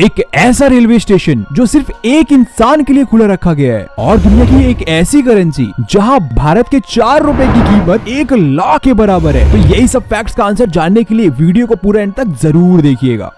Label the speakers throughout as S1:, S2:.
S1: एक ऐसा railway station जो सिर्फ एक इंसान के लिए खुला रखा गया है, और दुनिया की एक ऐसी करेंसी जहां भारत के 4 रुपए की कीमत 1 लाख के बराबर है। तो यही सब फैक्ट्स का आंसर जानने के लिए वीडियो को पूरा एंड तक जरूर देखिएगा।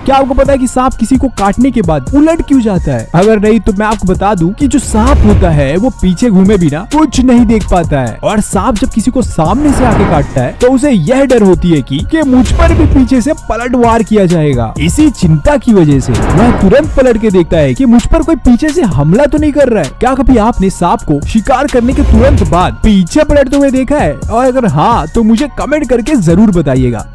S1: क्या आपको पता है कि सांप किसी को काटने के बाद उलट क्यों जाता है? अगर नहीं तो मैं आपको बता दूं कि जो सांप होता है वो पीछे घूमे बिना कुछ नहीं देख पाता है, और सांप जब किसी को सामने से आके काटता है तो उसे यह डर होती है कि मुझ पर भी पीछे से पलटवार किया जाएगा। इसी चिंता की वजह से वह तुरंत पलट के देखता है कि मुझ पर कोई पीछे से हमला तो नहीं कर रहा है। क्या कभी आपने सांप को शिकार करने के तुरंत बाद पीछे पलटते हुए देखा है? और अगर हाँ तो मुझे कमेंट करके जरूर बताइएगा।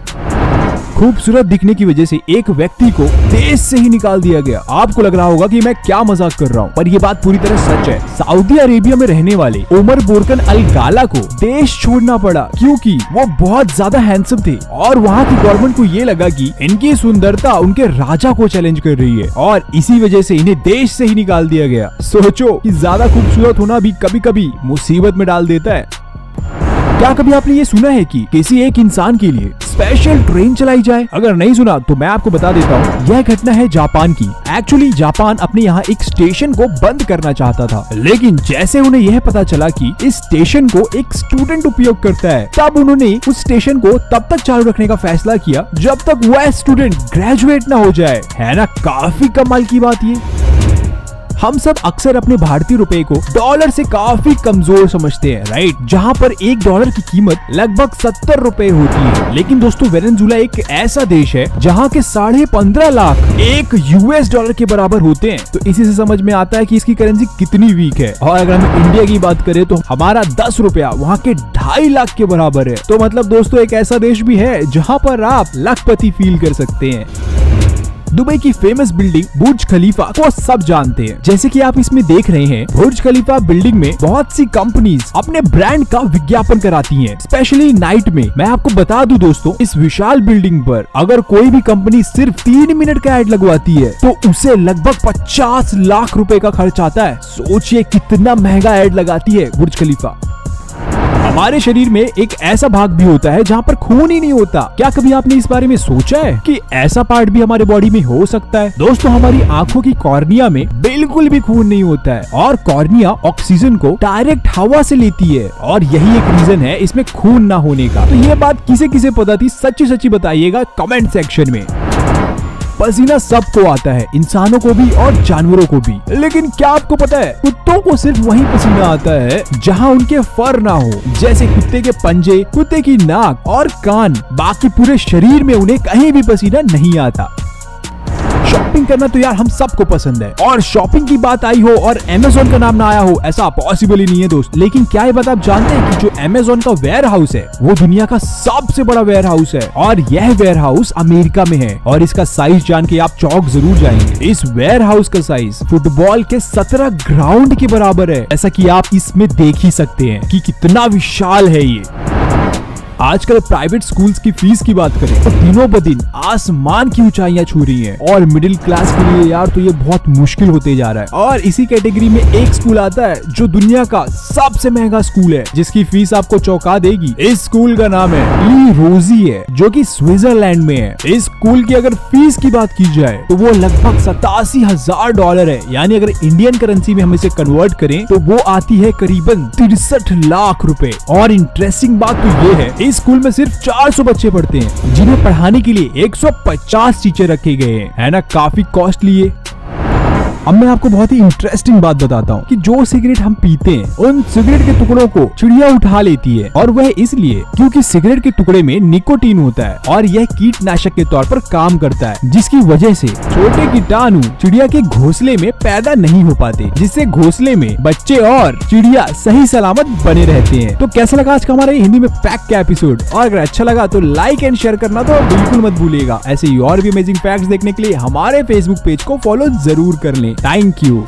S1: खूबसूरत दिखने की वजह से एक व्यक्ति को देश से ही निकाल दिया गया। आपको लग रहा होगा कि मैं क्या मजाक कर रहा हूँ, पर यह बात पूरी तरह सच है। सऊदी अरेबिया में रहने वाले उमर बोरकन अल गाला को देश छोड़ना पड़ा क्योंकि वो बहुत ज्यादा हैंडसम थे, और वहाँ की गवर्नमेंट को ये लगा कि इनकी सुंदरता उनके राजा को चैलेंज कर रही है, और इसी वजह से इन्हें देश से ही निकाल दिया गया। सोचो कि ज्यादा खूबसूरत होना भी कभी कभी मुसीबत में डाल देता है। क्या कभी आपने ये सुना है कि किसी एक इंसान के लिए स्पेशल ट्रेन चलाई जाए? अगर नहीं सुना तो मैं आपको बता देता हूँ। यह घटना है जापान की। एक्चुअली जापान अपने यहाँ एक स्टेशन को बंद करना चाहता था, लेकिन जैसे उन्हें यह पता चला कि इस स्टेशन को एक स्टूडेंट उपयोग करता है, तब उन्होंने उस स्टेशन को तब तक चालू रखने का फैसला किया जब तक वह स्टूडेंट ग्रेजुएट न हो जाए। है ना काफी कमाल की बात ये। हम सब अक्सर अपने भारतीय रुपए को डॉलर से काफी कमजोर समझते हैं, राइट? जहां पर $1 की कीमत लगभग 70 रुपए होती है। लेकिन दोस्तों वेनेजुएला एक ऐसा देश है जहां के 15.5 लाख $1 के बराबर होते हैं। तो इसी से समझ में आता है कि इसकी करेंसी कितनी वीक है। और अगर हम इंडिया की बात करें तो हमारा 10 रुपया वहाँ के 2.5 लाख के बराबर है। तो मतलब दोस्तों एक ऐसा देश भी है जहाँ पर आप लखपति फील कर सकते हैं। दुबई की फेमस बिल्डिंग बुर्ज खलीफा को सब जानते हैं। जैसे कि आप इसमें देख रहे हैं, बुर्ज खलीफा बिल्डिंग में बहुत सी कंपनीज अपने ब्रांड का विज्ञापन कराती हैं, स्पेशली नाइट में। मैं आपको बता दूं दोस्तों, इस विशाल बिल्डिंग पर अगर कोई भी कंपनी सिर्फ 3 मिनट का एड लगवाती है तो उसे लगभग 50 लाख रुपए का खर्च आता है। सोचिए कितना महंगा एड लगाती है बुर्ज खलीफा। हमारे शरीर में एक ऐसा भाग भी होता है जहाँ पर खून ही नहीं होता। क्या कभी आपने इस बारे में सोचा है कि ऐसा पार्ट भी हमारे बॉडी में हो सकता है? दोस्तों हमारी आंखों की कॉर्निया में बिल्कुल भी खून नहीं होता है, और कॉर्निया ऑक्सीजन को डायरेक्ट हवा से लेती है, और यही एक रीजन है इसमें खून ना होने का। तो ये बात किसे किसे पता थी? सच्ची सच्ची बताइएगा कमेंट सेक्शन में। पसीना सबको आता है, इंसानों को भी और जानवरों को भी। लेकिन क्या आपको पता है कुत्तों को सिर्फ वही पसीना आता है जहां उनके फर ना हो, जैसे कुत्ते के पंजे, कुत्ते की नाक और कान। बाकी पूरे शरीर में उन्हें कहीं भी पसीना नहीं आता। शॉपिंग करना तो यार हम सबको पसंद है, और शॉपिंग की बात आई हो और अमेज़न का नाम ना आया हो ऐसा पॉसिबल ही नहीं है दोस्त। लेकिन क्या ये बात आप जानते हैं कि जो अमेज़न का वेयर हाउस है वो दुनिया का सबसे बड़ा वेयर हाउस है, और यह वेयर हाउस अमेरिका में है। और इसका साइज जान के आप चौंक जरूर जाएंगे। इस वेयर हाउस का साइज फुटबॉल के 17 ग्राउंड के बराबर है। ऐसा कि आप इसमें देख ही सकते हैं कि कितना विशाल है ये। आजकल प्राइवेट स्कूल्स की फीस की बात करें तो दिनों ब दिन आसमान की ऊंचाइयां छू रही हैं, और मिडिल क्लास के लिए यार तो ये बहुत मुश्किल होते जा रहा है। और इसी कैटेगरी में एक स्कूल आता है जो दुनिया का सबसे महंगा स्कूल है, जिसकी फीस आपको चौंका देगी। इस स्कूल का नाम है ली रोजी है, जो कि स्विट्जरलैंड में है। इस स्कूल की अगर फीस की बात की जाए तो वो लगभग $87,000 है, यानी अगर इंडियन करेंसी में हम इसे कन्वर्ट करें तो वो आती है करीबन 63 लाख रुपए। और इंटरेस्टिंग बात तो ये है इस स्कूल में सिर्फ 400 बच्चे पढ़ते हैं, जिन्हें पढ़ाने के लिए 150 टीचर रखे गए हैं। है ना काफी कॉस्टली है। अब मैं आपको बहुत ही इंटरेस्टिंग बात बताता हूँ कि जो सिगरेट हम पीते हैं उन सिगरेट के टुकड़ों को चिड़िया उठा लेती है, और वह इसलिए क्योंकि सिगरेट के टुकड़े में निकोटीन होता है, और यह कीटनाशक के तौर पर काम करता है, जिसकी वजह से छोटे कीटाणु चिड़िया के घोंसले में पैदा नहीं हो पाते, जिससे घोंसले में बच्चे और चिड़िया सही सलामत बने रहते हैं। तो कैसा लगा आज का हमारा हिंदी में फैक्ट का एपिसोड? और अगर अच्छा लगा तो लाइक एंड शेयर करना तो बिल्कुल मत भूलिएगा। ऐसे ही और भी अमेजिंग फैक्ट्स देखने के लिए हमारे फेसबुक पेज को फॉलो जरूर कर लें। Thank you.